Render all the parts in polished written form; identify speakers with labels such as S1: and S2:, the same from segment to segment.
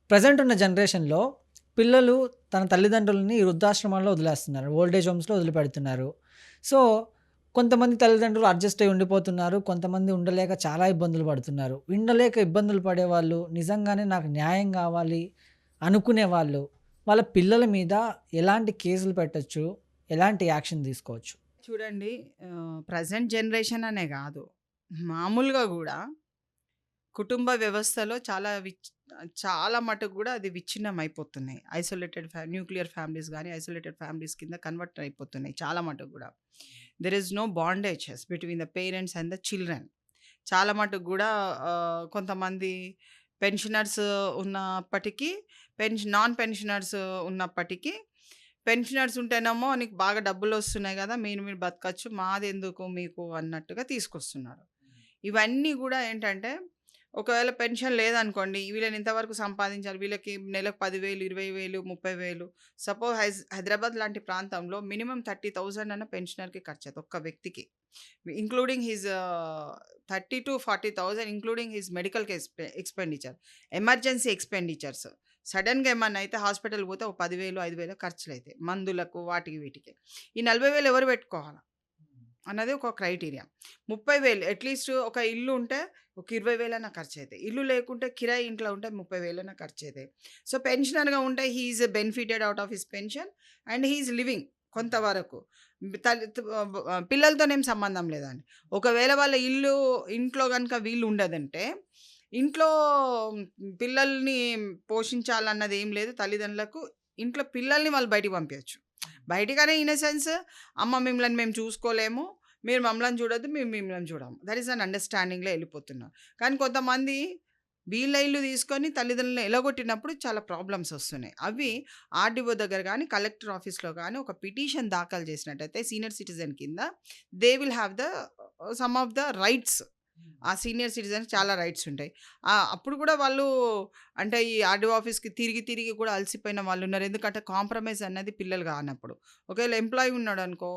S1: Present ఉన్న జనరేషన్‌లో పిల్లలు తన తల్లిదండ్రులని వృద్ధాశ్రమాల్లో వదిలేస్తున్నారు. ఓల్డ్ ఏజ్ హోమ్స్‌లో వదిలిపెడుతున్నారు. సో, కొంతమంది తల్లిదండ్రులు అడ్జస్ట్ అయ్యి ఉండిపోతున్నారు. కొంతమంది ఉండలేక చాలా ఇబ్బందులు పడుతున్నారు. ఉండలేక ఇబ్బందులు పడేవాళ్ళు నిజంగానే నాకు న్యాయం గావాలి అనుకునేవాళ్ళు, వాళ్ళ పిల్లల మీద ఎలాంటి కేసులు పెట్టొచ్చు? ఎలాంటి యాక్షన్ తీసుకోవచ్చు?
S2: చూడండి, ప్రెజెంట్ జనరేషన్ అనే గాదు. మామూలుగా గూడా కుటుంబ వ్యవస్థలో చాలా మటుకు గూడా అది విచ్ఛిన్నమైపోతున్నాయి. న్యూక్లియర్ ఫ్యామిలీస్ గానీ, ఐసోలేటెడ్ ఫ్యామిలీస్ కింద కన్వర్ట్ అయిపోతున్నాయి చాలా మటుకు గూడా. There is no bondages between the parents and the children. చాలా మటుకు గూడా కొంతమంది పెన్షనర్స్ ఉన్నప్పటికీ, నాన్ పెన్షనర్స్ ఉన్నప్పటికీ, పెన్షనర్స్ ఉంటేనేమో నీకు బాగా డబ్బులొస్తున్నాయి గదా! మీరు మీరు బతకచ్చు. మాదెందుకు మీకు అన్నట్టుగా తీసుకొస్తున్నారు. ఇవన్నీ గూడా ఏంటంటే, ఒకవేళ పెన్షన్ లేదనుకోండి, వీళ్ళని ఇంతవరకు సంపాదించాలి. వీళ్ళకి నెలకు 10,000, 20,000, 30,000 సపోజ్ హైదరాబాద్ లాంటి ప్రాంతంలో మినిమమ్ 30,000 అన్న పెన్షనర్‌కి ఖర్చయితది ఒక్క వ్యక్తికి. Including his 30,000-40,000 including his medical expenditure, emergency expenditures. సడెన్‌గా ఏమన్నా అయితే హాస్పిటల్‌కి పోతే ఒక 10,000, 5,000 ఖర్చులైతాయి. మందులకు వాటికి వీటికి. ఈ 40,000 ఎవరు పెట్టుకోవాలా? అన్నది ఒక క్రైటీరియా. 30,000 అట్‌లీస్ట్ ఒక ఇల్లు ఉంటే ఒక 20,000 అన్నా ఖర్చయితాయి. ఇల్లు లేకుంటే కిరాయి ఇంట్లో ఉంటే 30,000 అన్నా ఖర్చయితాయి. సో, పెన్షనర్‌గా ఉంటే he is benefited out of his pension and he is living కొంతవరకు. పిల్లలతోనేం సంబంధం లేదండి. ఒకవేళ వాళ్ళ ఇంట్లో గనుక వీళ్ళు ఉండదంటే, ఇంట్లో పిల్లల్ని పోషించాలన్నది ఏం లేదు తల్లిదండ్రులకు. ఇంట్లో పిల్లల్ని వాళ్ళు బయటికి పంపియచ్చు. బయటికనే ఇన్ ఎ సెన్స్, అమ్మ మిమ్మల్ని మేము చూసుకోలేము. మీరు మమ్మల్ని చూడొద్దు. మేము మిమ్మల్ని చూడము. దట్ ఈస్ అన్ అండర్‌స్టాండింగ్‌లో ఎళ్ళిపోతున్నారు. కానీ కొంతమంది వీళ్ళ ఇల్లు తీసుకొని తల్లిదండ్రులను ఎలగొట్టినప్పుడు చాలా ప్రాబ్లమ్స్ వస్తున్నాయి. అవి ఆర్‌డీఓ దగ్గర గానీ, కలెక్టర్ ఆఫీస్‌లో గానీ ఒక పిటిషన్ దాఖలు చేసినట్టయితే సీనియర్ సిటిజన్ కింద they will have the sum of the rights. ఆ సీనియర్ సిటిజన్‌కి చాలా రైట్స్ ఉంటాయి. అప్పుడు కూడా వాళ్ళు అంటే ఈ ఆర్‌డీఓ ఆఫీస్‌కి తిరిగి, తిరిగి కూడా అలసిపోయిన వాళ్ళున్నారు. ఎందుకంటే కాంప్రమైజ్ అన్నది పిల్లలు కానప్పుడు. ఒకవేళ ఎంప్లాయీ ఉన్నాడనుకో,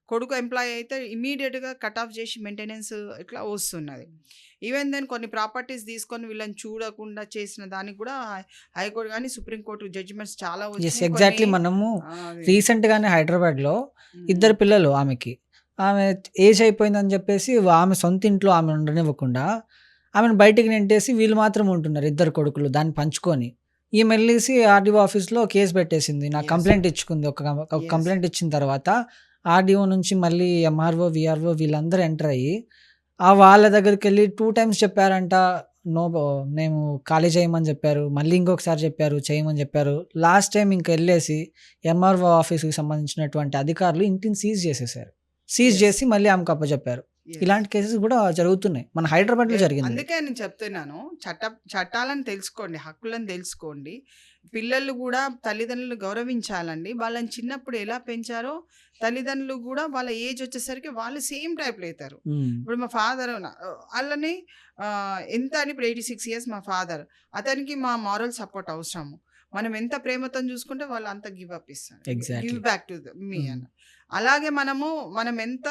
S2: కొడుకు ఎంప్లాయీ అయితే ఇమ్మీడియేట్‌గా కట్ ఆఫ్ చేసి మెయింటెనెన్స్ ఇట్లా వస్తున్నది. ఈవెన్ దెన్ కొన్ని ప్రాపర్టీస్ తీసుకొని వీళ్ళని చూడకుండా చేసిన దానికి కూడా హైకోర్ట్ గాని, సుప్రీం కోర్ట్ జడ్జిమెంట్స్ చాలా
S1: యెస్.
S2: వచ్చినాయి.
S1: ఎగ్జాక్ట్‌లీ మనము
S2: అది.
S1: రీసెంట్‌గానే హైదరాబాద్‌లో
S2: హ్మ్.
S1: ఇద్దరు పిల్లలు ఆమెకి. ఆమె ఏజ్ అయిపోయిందని జెప్పేసి ఆమె సొంత ఇంట్లో ఆమెను ఉండనివ్వకుండా, ఆమెను బయటికి నెంటేసి వీళ్ళు మాత్రం ఉంటున్నారు ఇద్దరు కొడుకులు దాన్ని పంచుకొని. ఈమెళ్ళేసి ఆర్‌డీఓ ఆఫీస్‌లో కేస్ పెట్టేసింది. నాకు
S2: యెస్.
S1: కంప్లెయింట్ ఇచ్చుకుంది. ఒక
S2: యెస్.
S1: కంప్లెయింట్ ఇచ్చిన తర్వాత ఆర్‌డీఓ నుంచి మళ్ళీ ఎంఆర్‌ఓ, వీఆర్‌ఓ వీళ్ళందరూ ఎంటర్ అయ్యి, వాళ్ళ దగ్గరికెళ్ళి 2 టైమ్స్ చెప్పారంట. నో బో మేము ఖాళీ చేయమని జెప్పారు. మళ్ళీ ఇంకొకసారి జెప్పారు, చేయమని జెప్పారు. లాస్ట్ టైమ్ ఇంకెళ్ళేసి ఎంఆర్‌ఓ ఆఫీస్‌కి సంబంధించినటువంటి అధికారులు ఇంటిని సీజ్ చేసేసారు. Seize
S2: yes.
S1: చేసి మళ్ళీ ఆమెకు అప్పజెప్పారు.
S2: యెస్.
S1: ఇలాంటి కేసెస్ గూడా జరుగుతున్నాయి. మన హైదరాబాద్‌లో జరిగిందిది.
S2: అందుకే నేను చెప్తున్నాను. చట్టాలను తెలుసుకోండి. హక్కులను తెలుసుకోండి. పిల్లలు గూడా తల్లిదండ్రులను గౌరవించాలండి. వాళ్ళని చిన్నప్పుడు ఎలా పెంచారో తల్లిదండ్రులు గూడా వాళ్ళ ఏజ్ వచ్చేసరికి వాళ్ళు సేమ్ టైప్‌లో అయితారు.
S1: హ్మ్.
S2: ఇప్పుడు మా ఫాదర్ ఆళ్ళని ఎంత అని ఇప్పుడు 86 ఇయర్స్ మా ఫాదర్. అతనికి మా మారల్ సపోర్ట్ అవసరము. మనం ఎంత ప్రేమతోని చూసుకుంటే వాళ్ళు అంత గివ్ అప్ ఇస్తారు. Give
S1: exactly.
S2: Back to me
S1: హ్మ్.
S2: అని. అలాగే మనం ఎంత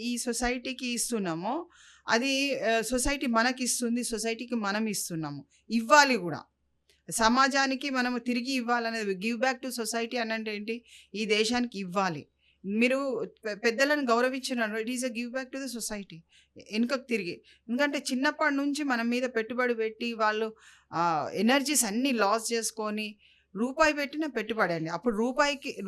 S2: ఈ సొసైటీకి ఇస్తున్నామో అది సొసైటీ మనకిస్తుంది. సొసైటీకి మనం ఇస్తున్నాము. ఇవ్వాలి గూడా. సమాజానికి మనము తిరిగి ఇవ్వాలనేది గివ్ బ్యాక్ టు సొసైటీ అనంటే ఏంటి? ఈ దేశానికి ఇవ్వాలి. మీరు పెద్దలను గౌరవించినారు. It is a give back to the society. ఎనకకు తిరిగి. ఎందుకంటే చిన్నప్పటి నుంచి మన మీద పెట్టుబడి పెట్టి వాళ్ళు ఎనర్జీస్ అన్నీ లాస్ చేసుకొని రూపాయి పెట్టిన పెట్టుబడే అండి. అప్పుడు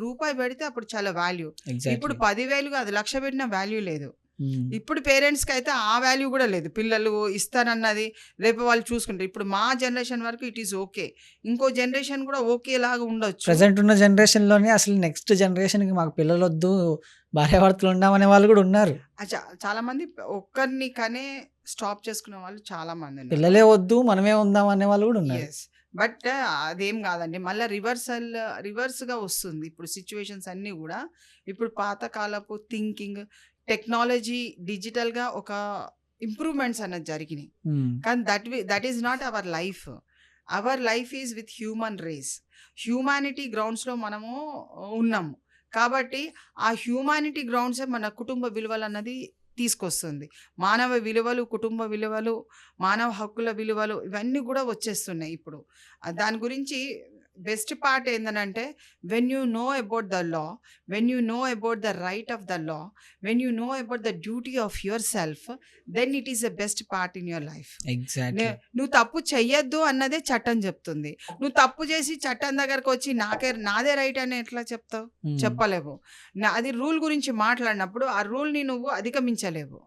S2: రూపాయి పెడితే అప్పుడు చాలా వాల్యూ. ఇప్పుడు
S1: ఎగ్జాక్ట్‌లీ.
S2: 10,000 కాదు 1,00,000 పెట్టినా వాల్యూ లేదు.
S1: హ్మ్.
S2: ఇప్పుడు పేరెంట్స్‌కైతే ఆ వాల్యూ గూడా లేదు. పిల్లలు ఇస్తానన్నది రేపు వాళ్ళు చూసుకుంటారు. ఇప్పుడు మా జనరేషన్ వరకు ఇట్ ఈస్ ఓకే. ఇంకో జనరేషన్ గూడా ఓకేలాగా ఉండొచ్చు.
S1: ప్రెజెంట్ ఉన్న జనరేషన్‌లోనే అసలు నెక్స్ట్ జనరేషన్‌కి మాకు పిల్లలొద్దు, భార్యాభర్తలు ఉండామనే వాళ్ళు గూడా ఉన్నారు.
S2: చాలామంది ఒక్కరిని కనే స్టాప్ చేసుకున్న వాళ్ళు చాలా మందున్నారు.
S1: పిల్లలే వద్దు, మనమే ఉందాం అనే వాళ్ళు గూడా ఉన్నారు.
S2: యెస్. బట్ అదేం గాదండి. మళ్ళా రివర్స్‌గా వస్తుంది. ఇప్పుడు సిట్యుయేషన్స్ అన్నీ గూడా ఇప్పుడు పాతకాలపు థింకింగ్, టెక్నాలజీ, డిజిటల్‌గా ఒక ఇంప్రూవ్‌మెంట్స్ అన్నది జరిగినాయి.
S1: హ్మ్.
S2: కానీ that is not our life. Our life is with human race. Humanity గ్రౌండ్స్‌లో ఉన్నాము. కాబట్టి ఆ హ్యూమానిటీ గ్రౌండ్సే మన కుటుంబ విలువలన్నది తీసుకొస్తుంది. మానవ విలువలు, కుటుంబ విలువలు, మానవ హక్కుల విలువలు ఇవన్నీ గూడా వచ్చేస్తున్నాయి ఇప్పుడు. దాని గురించి బెస్ట్ పార్ట్ ఏందనంటే when you know about the law, when you know about the right of the law, when you know about the duty of yourself, then it is the best part in your life.
S1: Exactly.
S2: నువ్వు తప్పు చెయ్యొద్దు అన్నదే చట్టం చెప్తుంది. నువ్వు తప్పు చేసి చట్టం దగ్గరకు వచ్చి నాదే రైట్ అని ఎట్లా చెప్తావు?
S1: హ్మ్.
S2: చెప్పలేవు. అది రూల్ గురించి మాట్లాడినప్పుడు ఆ రూల్‌ని నువ్వు అధిగమించలేవు.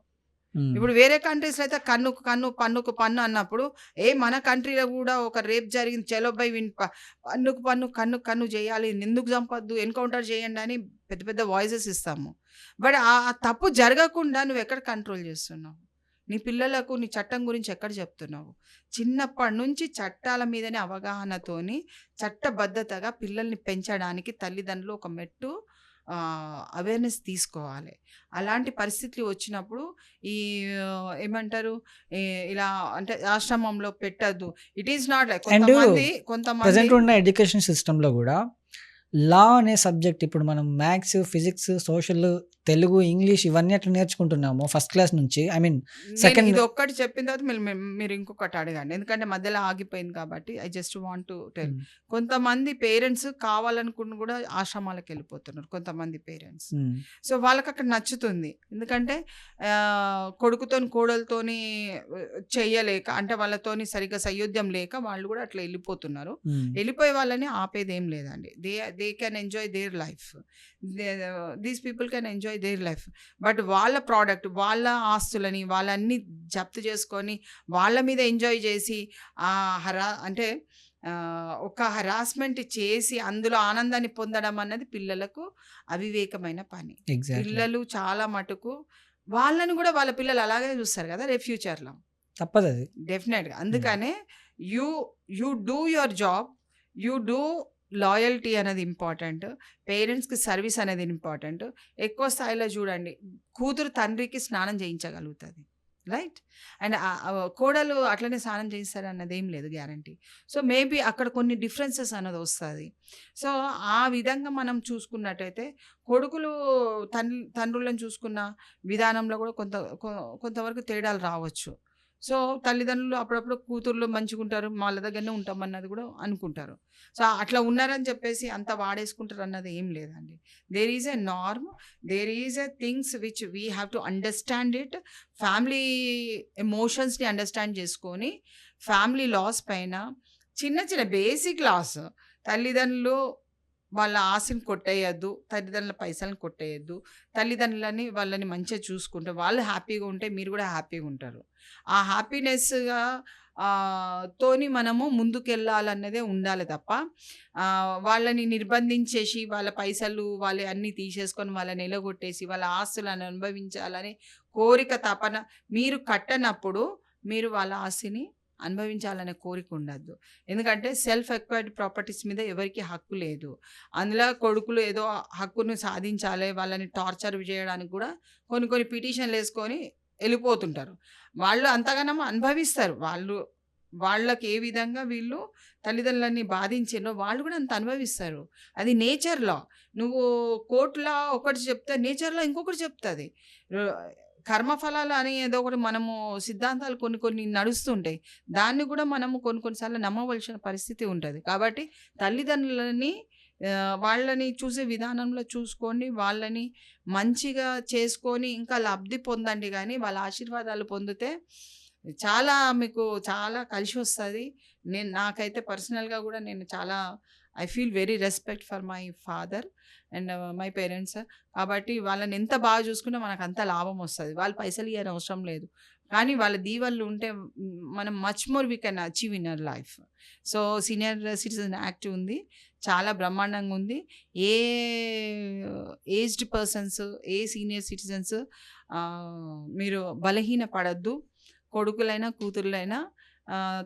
S1: హ్మ్.
S2: ఇప్పుడు వేరే కంట్రీస్‌లో అయితే కన్నుకు కన్ను, పన్నుకు పన్ను అన్నప్పుడు, మన కంట్రీలో గూడా ఒక రేప్ జరిగింది. చలో భయ్ పన్నుకు పన్ను, కన్నుకు కన్ను చేయాలి. ఎందుకు చంపొద్దు, ఎన్‌కౌంటర్ చేయండి అని పెద్ద పెద్ద వాయిసెస్ ఇస్తాము. బట్ ఆ తప్పు జరగకుండా నువ్వెక్కడ కంట్రోల్ చేస్తున్నావు? నీ పిల్లలకు నీ చట్టం గురించి ఎక్కడ చెప్తున్నావు? చిన్నప్పటి నుంచి చట్టాల మీదనే అవగాహనతోని, చట్టబద్ధతగా పిల్లల్ని పెంచడానికి తల్లిదండ్రులు ఒక మెట్టు అవేర్‌నెస్ తీసుకోవాలి. అలాంటి పరిస్థితులు వచ్చినప్పుడు ఈ ఏమంటారు? ఇలా అంటే ఆశ్రమంలో పెట్టొద్దు. It is not like
S1: and
S2: కొంతమంది
S1: ప్రెజెంట్ ఉన్న ఎడ్యుకేషన్ సిస్టమ్‌లో గూడా లా అనే సబ్జెక్ట్ ఇప్పుడు మనం maths, physics, social, Telugu, English ఇవన్నీ ఎట్లా నేర్చుకుంటున్నామో ఫస్ట్ క్లాస్ నుంచి ఐ మీన్
S2: నేను
S1: సెకండ్
S2: ఇది ఒక్కటి చెప్పిన తర్వాత మీరు ఇంకొకటి అడగండి. ఎందుకంటే మధ్యలో ఆగిపోయింది కాబట్టి I just want to tell. కొంతమంది పేరెంట్స్ కావాలనుకుని కూడా ఆశ్రమాలకు వెళ్ళిపోతున్నారు కొంతమంది పేరెంట్స్. సో వాళ్ళకి అక్కడ నచ్చుతుంది. ఎందుకంటే కొడుకుతోని కోడలతోని చెయ్యలేక, అంటే వాళ్ళతోని సరిగ్గా సయోధ్యం లేక వాళ్ళు కూడా అట్లా వెళ్ళిపోతున్నారు. వెళ్ళిపోయే వాళ్ళని ఆపేది ఏం లేదండి. They can enjoy their life. These people can enjoy their life. But వాళ్ళ ప్రోడక్ట్, వాళ్ళ ఆస్తులని వాళ్ళన్నీ జప్తు చేసుకొని వాళ్ళ మీద ఎంజాయ్ చేసి అంటే ఒక హరాస్మెంట్ చేసి అందులో ఆనందాన్ని పొందడం అన్నది పిల్లలకు అవివేకమైన పని.
S1: ఎగ్జాక్ట్‌లీ.
S2: పిల్లలు చాలా మటుకు వాళ్ళని కూడా వాళ్ళ పిల్లలు అలాగే చూస్తారు కదా రేపు ఫ్యూచర్‌లో.
S1: తప్పదది.
S2: డెఫినెట్‌గా. అందుకనే you do your job, you do loyalty అనేది ఇంపార్టెంట్. పేరెంట్స్‌కి సర్వీస్ అనేది ఇంపార్టెంట్. ఎక్కువ స్థాయిలో చూడండి, కూతురు తండ్రికి స్నానం చేయించగలుగుతుంది. రైట్? అండ్ కోడలు అట్లనే స్నానం చేయిస్తారన్నది ఏం లేదు గ్యారంటీ. సో మేబీ అక్కడ కొన్ని డిఫరెన్సెస్ అన్నది వస్తుంది. సో ఆ విధంగా మనం చూసుకున్నట్టయితే కొడుకులు తండ్రులను చూసుకున్న విధానంలో కూడా కొంతవరకు తేడాలు రావచ్చు. సో తల్లిదండ్రులు అప్పుడప్పుడు కూతుర్లు మంచిగా ఉంటారు, వాళ్ళ దగ్గరనే ఉంటాం అన్నది కూడా అనుకుంటారు. సో అట్లా ఉన్నారని చెప్పేసి అంత వాడేసుకుంటారు అన్నది ఏం లేదండి. There is a norm, there is a things which we have to understand it. Family ఎమోషన్స్ని అండర్స్టాండ్ చేసుకొని ఫ్యామిలీ లాస్ పైన చిన్న చిన్న బేసిక్ లాస్, తల్లిదండ్రులు వాళ్ళ ఆశని కొట్టేయద్దు, తల్లిదండ్రుల పైసలను కొట్టేయద్దు, తల్లిదండ్రులని వాళ్ళని మంచిగా చూసుకుంటే వాళ్ళు హ్యాపీగా ఉంటే మీరు కూడా హ్యాపీగా ఉంటారు. ఆ హ్యాపీనెస్గా తోని మనము ముందుకెళ్ళాలన్నదే ఉండాలి తప్ప వాళ్ళని నిర్బంధించేసి వాళ్ళ పైసలు వాళ్ళ అన్నీ తీసేసుకొని వాళ్ళని ఎలగొట్టేసి వాళ్ళ ఆస్తులను అనుభవించాలని కోరిక తపన మీరు కట్టనప్పుడు మీరు వాళ్ళ ఆస్తిని అనుభవించాలనే కోరిక ఉండద్దు. ఎందుకంటే సెల్ఫ్ ఎక్వైర్డ్ ప్రాపర్టీస్ మీద ఎవరికి హక్కు లేదు. అందులో కొడుకులు ఏదో హక్కును సాధించాలి, వాళ్ళని టార్చర్ చేయడానికి కూడా కొన్ని పిటిషన్లు వేసుకొని వెళ్ళిపోతుంటారు. వాళ్ళు అంతగానం అనుభవిస్తారు. వాళ్ళకి ఏ విధంగా వీళ్ళు తల్లిదండ్రులని బాధించారో వాళ్ళు కూడా అంత అనుభవిస్తారు. అది నేచర్లో. నువ్వు కోర్టులో ఒకటి చెప్తే నేచర్లో ఇంకొకటి చెప్తుంది. కర్మఫలాలు అని ఏదో ఒకటి మనము సిద్ధాంతాలు కొన్ని నడుస్తుంటాయి. దాన్ని కూడా మనము కొన్నిసార్లు నమ్మవలసిన పరిస్థితి ఉంటుంది. కాబట్టి తల్లిదండ్రులని వాళ్ళని చూసే విధానంలో చూసుకోండి, వాళ్ళని మంచిగా చేసుకొని ఇంకా లబ్ధి పొందండి. కానీ వాళ్ళ ఆశీర్వాదాలు పొందితే చాలా మీకు చాలా కలిసి వస్తుంది. నాకైతే పర్సనల్గా కూడా నేను చాలా I feel very respect for my father and my parents. కాబట్టి వాళ్ళని ఎంత బాగా చూసుకున్నా మనకు అంత లాభం వస్తుంది. వాళ్ళు పైసలు ఇవ్వని అవసరం లేదు, కానీ వాళ్ళ దీవెనలు ఉంటే మనం much more we can achieve in our life. So senior citizen act ఉంది, చాలా బ్రహ్మాండంగా ఉంది. ఏ aged persons, a senior citizens మీరు బలహీన పడద్దు. కొడుకులైనా కూతుర్లైనా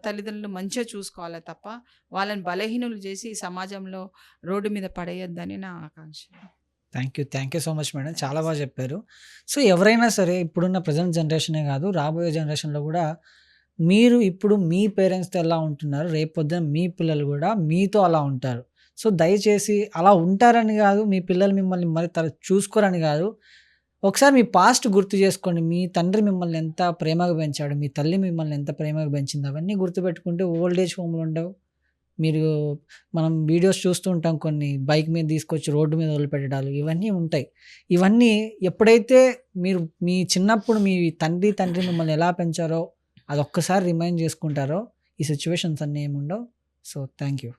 S2: తల్లిదండ్రులు మంచిగా చూసుకోవాలి తప్ప వాళ్ళని బలహీనులు చేసి సమాజంలో రోడ్డు మీద పడేయొద్దని నా ఆకాంక్ష.
S1: Thank you so much madam, చాలా బాగా చెప్పారు. సో ఎవరైనా సరే ఇప్పుడున్న ప్రజెంట్ జనరేషనే కాదు, రాబోయే జనరేషన్లో కూడా మీరు ఇప్పుడు మీ పేరెంట్స్తో ఎలా ఉంటున్నారు, రేపు పొద్దున మీ పిల్లలు కూడా మీతో అలా ఉంటారు. సో దయచేసి అలా ఉంటారని కాదు, మీ పిల్లలు మిమ్మల్ని మరి చూసుకోరని కాదు, ఒకసారి మీ పాస్ట్ గుర్తు చేసుకోండి. మీ తండ్రి మిమ్మల్ని ఎంత ప్రేమగా పెంచాడు. మీ తల్లి మిమ్మల్ని ఎంత ప్రేమగా పెంచింది. అవన్నీ గుర్తుపెట్టుకుంటే ఓల్డ్ ఏజ్ హోమ్‌లు ఉండవు. మీరు మనం వీడియోస్ చూస్తూ ఉంటాం కొన్ని బైక్ మీద తీసుకొచ్చి రోడ్డు మీద వదిలిపెట్టడాలు ఇవన్నీ ఉంటాయి. ఇవన్నీ ఎప్పుడైతే మీరు మీ చిన్నప్పుడు మీ తండ్రి మిమ్మల్ని ఎలా పెంచారో అదొక్కసారి రిమైండ్ చేసుకుంటారో ఈ సిట్యుయేషన్స్ అన్నీ ఏముండవు. So, thank you.